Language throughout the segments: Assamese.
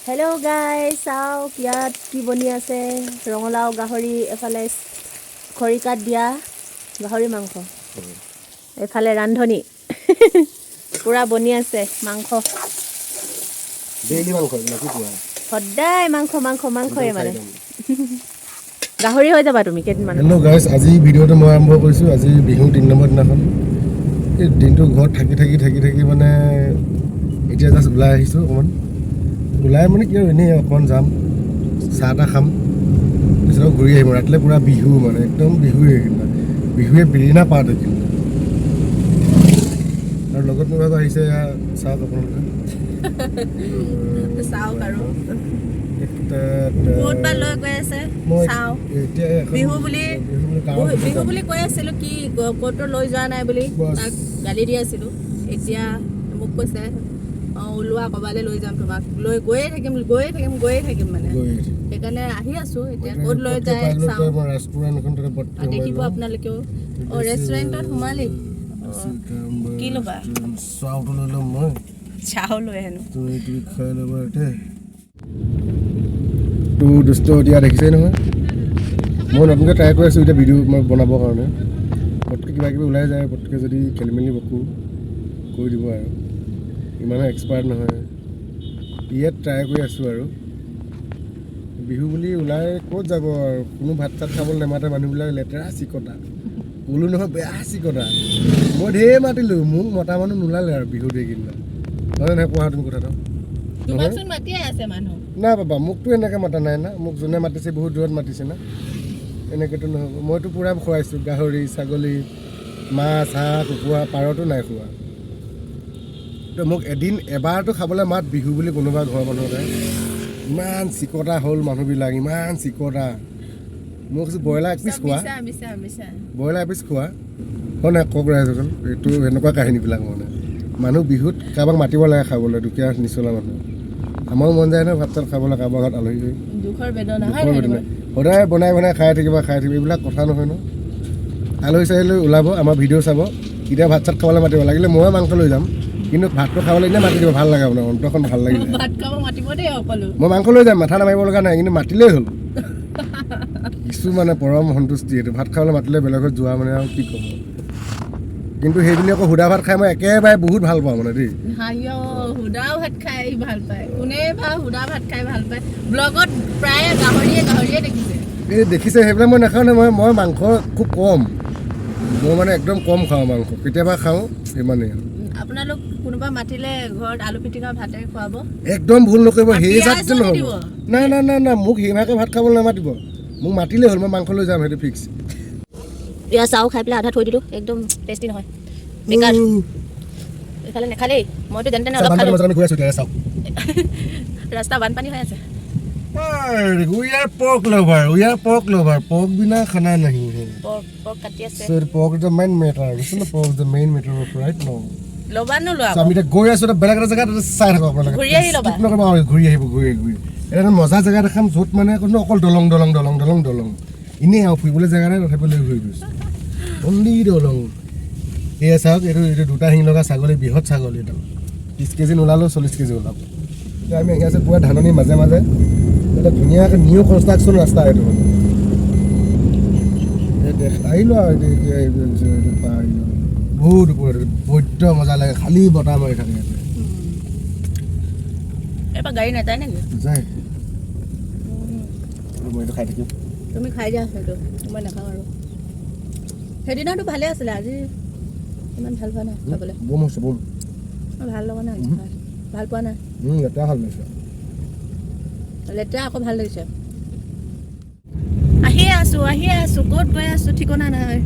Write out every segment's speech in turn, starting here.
Hello guys, চাওক ইয়াত কি বনি আছে ৰঙলাও গাহৰি এফালে খৰিকাত দিয়া গাহৰি মাংস এফালে ৰান্ধনি পুৰা বনি আছে মাংস ডেইলি মাংস নাকি কোৱা সদায় মাংসয়ে মানে গাহৰি হৈ যাবা তুমি কেদিনমান হেল্ল' গাইস আজি ভিডিঅ'টো মই আৰম্ভ কৰিছোঁ আজি বিহু 3 নম্বৰ দিনাখন এই দিনটো ঘৰত থাকি মানে এতিয়া জাষ্ট ওলাই আহিছোঁ অকণমান ওলাই মানে কি এনেই অকণমান যাম চাহ এটা খাম পিছত ঘূৰি আহিম ৰাতিলৈ পূৰা বিহু মানে একদম বিহুৱে বিৰিণা পাত কিন্তু আৰু লগত মোৰ ভাগৰ আহিছে চাওক আপোনালোকে চাওক আৰু ক'ত লৈ গৈ আছে চাও বিহু বুলি কৈ আছিলোঁ কি ক'তো লৈ যোৱা নাই বুলি তাক গালি দি আছিলোঁ এতিয়া মোক কৈছে ওলোৱা ক'বালৈ লৈ যাম তোমাক লৈ গৈয়ে থাকিম মানে সেইকাৰণে আহি আছোঁ এতিয়া ক'ত লৈ যায় চাওঁ দেখিব আপোনালোকেও ৰেষ্টুৰেণ্টত সোমালি কি ল'বা চাউটো লৈ ল'ম মই চাও লৈ হেনো তুমি খাই ল'বা তো দুষ্ট এতিয়া দেখিছেই নহয় মই নতুনকৈ ট্ৰাই কৰি আছোঁ এতিয়া ভিডিঅ' মই বনাবৰ কাৰণে পটকৈ কিবা কিবি ওলাই যায় পটকৈ যদি খেলি মেলি বকো কৰি দিব আৰু ইমানো এক্সপাৰ্ট নহয় ইয়াত ট্ৰাই কৰি আছোঁ আৰু বিহু বুলি ওলাই ক'ত যাব আৰু কোনো ভাত চাত খাবলৈ নেমাতে মানুহবিলাক লেতেৰা চিকটা ক'লো নহয় বেয়া চিকটা মই ঢেৰ মাতিলোঁ মোক মতা মানুহ নোলালে আৰু বিহু এইকেইদিনা নহয় নহয় কোৱা তুমি কথাটো নাই বাবা মোকতো এনেকৈ মাতা নাই না মোক যোনে মাতিছে বহুত দূৰত মাতিছে না এনেকৈতো নহ'ব মইতো পূৰা খুৱাইছোঁ গাহৰি ছাগলী মাছ হাঁহ কুকুৰা পাৰতো নাই খোৱা তো মোক এবাৰতো খাবলৈ মাত বিহু বুলি কোনোবা ঘৰৰ মানুহ এটাই ইমান চিকটা হ'ল মানুহবিলাক ইমান চিকটা মোক কৈছোঁ ব্ৰইলাৰ এপিচ খোৱা হয় নাই কওক ৰাইজখন এইটো এনেকুৱা কাহিনীবিলাক মানে মানুহ বিহুত কাৰোবাক মাতিব লাগে খাবলৈ দুখীয়া নিচলা মানুহ আমাৰো মন যায় নহয় ভাত চাত খাবলৈ কাৰোবাৰ ঘৰত আলহী গৈ সদায় বনাই খাই থাকিব এইবিলাক কথা নহয় ন আলহী চালহী ওলাব আমাৰ ভিডিঅ' চাব কেতিয়া ভাত চাত খাবলৈ মাতিব লাগিলে ময়ে মাংস লৈ যাম কিন্তু ভাতটো খাবলৈ এনেই মাতি দিব ভাল লাগে আপোনাৰ অন্তৰখন ভাল লাগি যায় মই মাংস লৈ যাম মাথা নামাৰিব লগা নাই কিন্তু মাতিলেই হ'ল কিছু মানে পৰম সন্তুষ্টি এইটো ভাত খাবলৈ মাতিলে বেলেগত যোৱা মানে আৰু কি ক'ব কিন্তু সেই বুলি আকৌ সুদা ভাত খাই মই একেবাৰে বহুত ভাল পাওঁ মানে দেই সুদা ভাত খাই ভাল পায় কোনে বা সুদা ভাত খাই ভাল পায় ব্লগত প্ৰায় গাহৰিয়ে দেখিছে এই দেখিছে সেইবিলাক মই নাখাওঁ নহয় মই মাংস খুব কম মই মানে একদম কম খাওঁ মাংস কেতিয়াবা খাওঁ সিমানেই আপোনালোক কোনোবা মাতিলে ঘৰত আলু পিটিকা ভাতে খুৱাব একদম ভুল নকৰিব সেই জাতটো নহ'ব নাই মোক সেইভাগে ভাত খাবলৈ নামাতিব মোক মাতিলেই হ'ল মই মাংস লৈ যাম সেইটো ফিক্স এয়া চাও খাই পেলাই আধা থৈ দিলোঁ একদম টেষ্টি নহয় বেকাৰ এইফালে নেখালেই মইতো যেনে তেনে অলপ খালোঁ ৰাস্তা বানপানী হৈ আছে We are pork lover. Pork bina khana nahi hai. Pork kati ase. So pork is the main matter. Listen, the pork is the main matter of right now. Loba no loa. So আমি এটা গৈ আছো এটা বেলেগ এটা জায়গা চাই থাকো আপোনালোকে ঘূৰি আহি ল'বা ঘূৰি আহিব এটা মজা জেগা দেখাম য'ত মানে কোনো অকল দলং এনেই আৰু ফুৰিবলৈ জেগা নাই তথাপি লৈ ঘূৰি গৈছোঁ অনলি দলং এয়া চাওক এইটো দুটা শিং লগা ছাগলী বৃহৎ ছাগলী এটা 30 কেজি নোলালেও 40 কেজি ওলাব এতিয়া আমি আহি আছোঁ পুৰা ধাননি মাজে এটা ধুনীয়াকৈ নিউ কনষ্ট্ৰাকশ্যন ৰাস্তা এইটো মানে আহিলোঁ আৰু বহুত ওপৰত বৈদ্য মজা লাগে খালী বতাহ মাৰি থাকে ইয়াতে এবাৰ গাড়ী নাযায় নেকি যায় মই এইটো খাই থাকিম তুমি খাই দিয়া সেইটো মই নাখাওঁ আৰু সেইদিনাটো ভালে আছিলে আজি ইমান ভাল পোৱা নাই খাবলৈ বম হৈছে বম ভাল লগা নাই ভাল পোৱা নাই লেতেৰা ভাল লাগিছে লেতেৰা আকৌ ভাল লাগিছে আহিয়ে আছোঁ ক'ত গৈ আছোঁ ঠিকনা নাই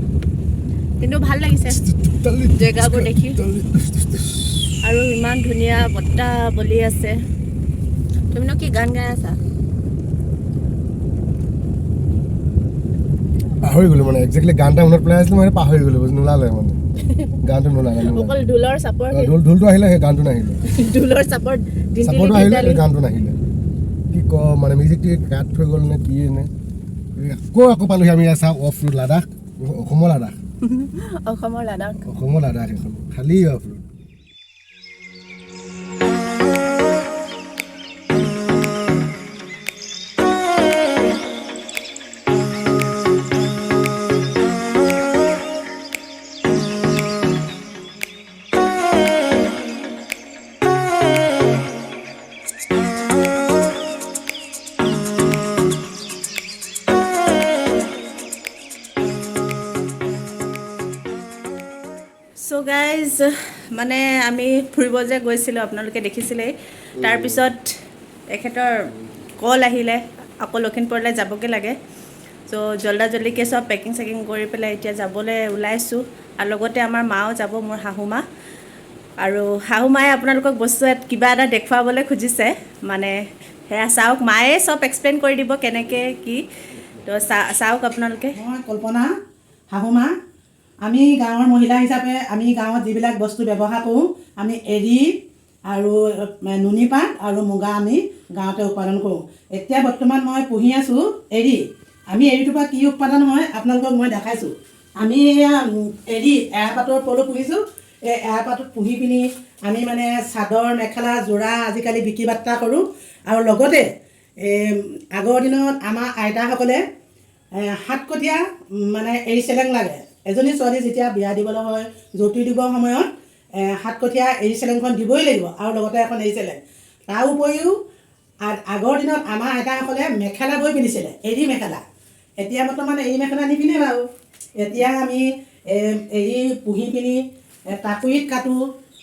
কিন্তু ভাল লাগিছে জেগাবোৰ দেখি আৰু ইমান ধুনীয়া বতাহ বলি আছে তুমিনো কি গান গাই আছা পাহৰি গ'লো মানে একজেক্টলি গানটা মনত পেলাই আছিলোঁ মানে পাহৰি গ'লো নোলালে মানে গানটো নোলালে অকল ঢোলৰ চাপৰ ঢোলটো আহিলে সেই গানটো নাহিলে ঢোলৰ চাপৰটো আহিলে সেই গানটো নাহিলে কি কওঁ মানে মিউজিকটো কাট থৈ গ'ল নে কি নে আকৌ পালোহি আমি চাওঁ অফ ৰোড লাডাখ অসমৰ লাডাখ এখন খালী অফ ৰোড গাইজ মানে আমি ফুৰিব যে গৈছিলোঁ আপোনালোকে দেখিছিলেই তাৰপিছত এখেতৰ কল আহিলে আকৌ লখিমপুৰলৈ যাবগৈ লাগে চ' জল্দিকৈ চব পেকিং চেকিং কৰি পেলাই এতিয়া যাবলৈ ওলাইছোঁ আৰু লগতে আমাৰ মাও যাব মোৰ শাহু মা আৰু শাহু মায়ে আপোনালোকক বস্তু কিবা এটা দেখুৱাবলৈ খুজিছে মানে সেয়া চাওক মায়ে চব এক্সপ্লেইন কৰি দিব কেনেকৈ কি তো চাওক আপোনালোকে মই কল্পনা শাহু মা আমি গাঁৱৰ মহিলা হিচাপে আমি গাঁৱত যিবিলাক বস্তু ব্যৱহাৰ কৰোঁ আমি এৰী আৰু নুনী পাত আৰু মুগা আমি গাঁৱতে উৎপাদন কৰোঁ এতিয়া বৰ্তমান মই পুহি আছোঁ এৰী আমি এৰীটোৰ পৰা কি উৎপাদন হয় আপোনালোকক মই দেখাইছোঁ আমি এৰী এৰাপাতৰ পলু পুহিছোঁ এই এৰাপাতত পুহি পিনি আমি মানে চাদৰ মেখেলা যোৰা আজিকালি বিক্ৰী বাৰ্তা কৰোঁ আৰু লগতে আগৰ দিনত আমাৰ আইতাসকলে সাতকটীয়া মানে এৰী চেলেং লাগে এজনী ছোৱালী যেতিয়া বিয়া দিবলৈ হয় যৌতুক দিবৰ সময়ত সাতকটীয়া এৰী চেলেংখন দিবই লাগিব আৰু লগতে এখন এৰী চেলেং তাৰ উপৰিও আগৰ দিনত আমাৰ আইতাসকলে মেখেলা বৈ পিন্ধিছিলে এৰী মেখেলা এতিয়া বৰ্তমান এৰী মেখেলা নিপিন্ধে বাৰু এতিয়া আমি এৰী পুহি পিনি টাকুৰিত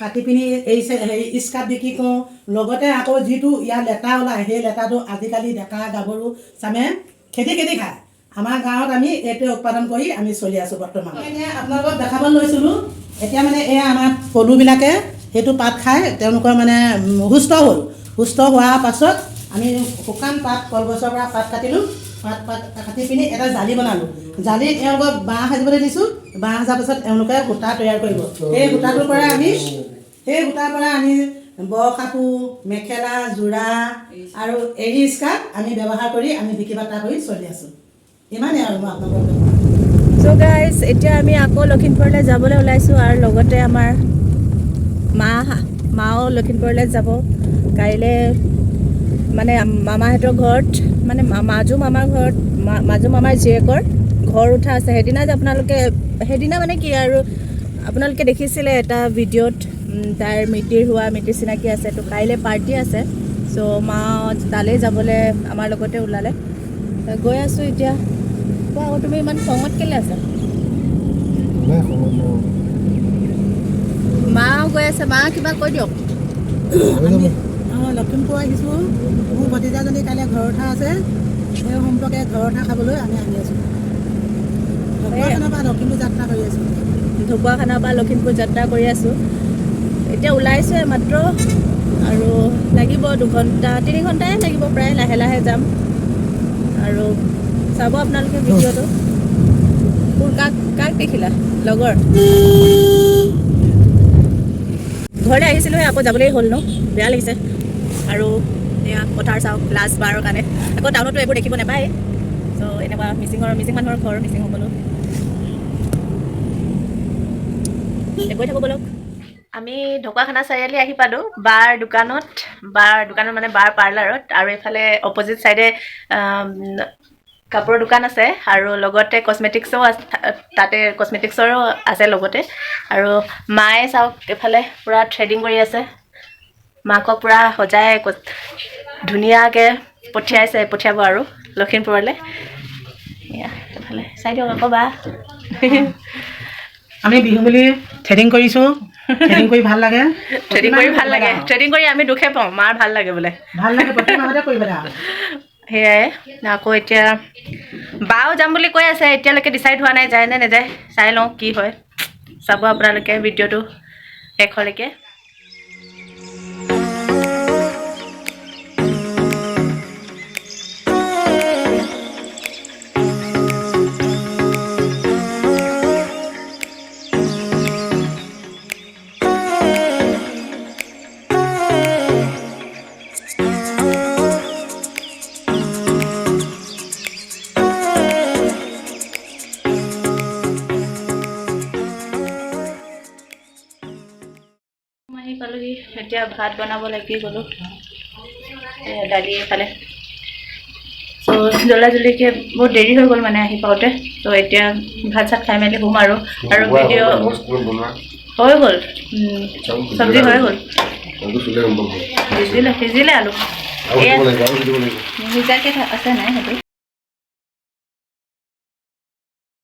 কাটি পিনি এই স্কাৰ্ট বিক্ৰী কৰোঁ লগতে আকৌ যিটো ইয়াৰ লেটা ওলায় সেই লেটাটো আজিকালি ডেকা গাভৰু চামে খেতি খায় আমাৰ গাঁৱত আমি এইটোৱে উৎপাদন কৰি আমি চলি আছোঁ বৰ্তমান এতিয়া আপোনালোকক দেখাব লৈছিলোঁ এতিয়া মানে এয়া আমাৰ পলুবিলাকে সেইটো পাত খাই তেওঁলোকৰ মানে সুস্থ হ'ল সুস্থ হোৱাৰ পাছত আমি শুকান পাত কলগছৰ পৰা পাত কাটিলোঁ পাত কাটি পিনি এটা জালি বনালোঁ জালি তেওঁলোকক বাঁহ সাজিবলৈ দিছোঁ বাঁহ সাজাৰ পাছত তেওঁলোকে সূতা তৈয়াৰ কৰিব সেই সূতাটোৰ পৰা আমি বৰ কাপোৰ মেখেলা যোৰা আৰু এৰী স্কাৰ্ট আমি ব্যৱহাৰ কৰি আমি বিক্ৰী বাৰ্তা কৰি চলি আছোঁ ইমানেই আৰু মই আপোনালোকক চ' গাইজ এতিয়া আমি আকৌ লখিমপুৰলৈ যাবলৈ ওলাইছোঁ আৰু লগতে আমাৰ মাও লখিমপুৰলৈ যাব কাইলৈ মানে মামাহঁতৰ ঘৰত মানে মাজু মামাৰ ঘৰত মাজু মামাৰ জীয়েকৰ ঘৰ উঠা আছে সেইদিনা মানে কি আৰু আপোনালোকে দেখিছিলে এটা ভিডিঅ'ত তাইৰ মিতিৰ চিনাকি আছে তো কাইলৈ পাৰ্টি আছে চ' মা তালৈ যাবলৈ আমাৰ লগতে ওলালে গৈ আছোঁ এতিয়া কোৱা তুমি ইমান খঙত কেলৈ আছা মাও গৈ আছে মা কিবা কৈ দিয়ক লখিমপুৰ আহিছোঁ মোৰ ভতিজাজনী কাইলৈ ঘৰ উঠা আছে সেই সম্পৰ্কে ঘৰ উঠা খাবলৈ আমি আহি আছোঁ ঢকুৱাখানাৰ পৰা লখিমপুৰ যাত্ৰা কৰি আছোঁ এতিয়া ওলাইছোঁৱে মাত্ৰ আৰু লাগিব 2 ঘণ্টা 3 ঘণ্টাই লাগিব প্ৰায় লাহে যাম আৰু চাব আপোনালোকে ভিডিঅ'টো কাক দেখিলা লগৰ ঘৰলৈ আহিছিলোঁহে আকৌ যাবলৈ হ'ল ন বেয়া লাগিছে আৰু এয়া পথাৰ চাওক লাষ্ট বাৰৰ কাৰণে আকৌ টাউনতো এইবোৰ দেখিব নাপায় চ' এনেকুৱা মিচিং মানুহৰ ঘৰ মিচিংসকলো গৈ থাকোঁ বলক আমি ঢকুৱাখানা চাৰিআলি আহি পালোঁ বাৰ দোকানত মানে বাৰ পাৰ্লাৰত আৰু এইফালে অপজিট ছাইডে কাপোৰৰ দোকান আছে আৰু লগতে কছমেটিক্সৰো তাতে কছমেটিক্সৰো আছে লগতে আৰু মায়ে চাওক এইফালে পূৰা থ্ৰেডিং কৰি আছে মাকক পূৰা সজাই ধুনীয়াকৈ পঠিয়াব আৰু লখিমপুৰলৈ এইফালে চাই দিয়ক আকৌ বা আমি বিহু বুলি থ্ৰেডিং কৰিছোঁ থ্ৰেডিং কৰি ভাল লাগে থ্ৰেডিং কৰি আমি দুখে পাওঁ মাৰ ভাল লাগে বোলে প্ৰতি মাহতে কৰিবা সেয়াই আকৌ এতিয়া বাও যাম বুলি কৈ আছে এতিয়ালৈকে ডিচাইড হোৱা নাই যায় নে নাযায় চাই লওঁ কি হয় চাব আপোনালোকে ভিডিঅ'টো শেষলৈকে পালোহি এতিয়া ভাত বনাব লাগি গ'লোঁ দালি এফালে চ' জল্দিকৈ বহুত দেৰি হৈ গ'ল মানে আহি পাওঁতে ত' এতিয়া ভাত চাত খাই মেলি শুম আৰু ভিডিঅ' হৈ গ'ল চব্জি হৈ গ'ল সিজিলে আলু সিজাকৈ আছে নাই সেইটো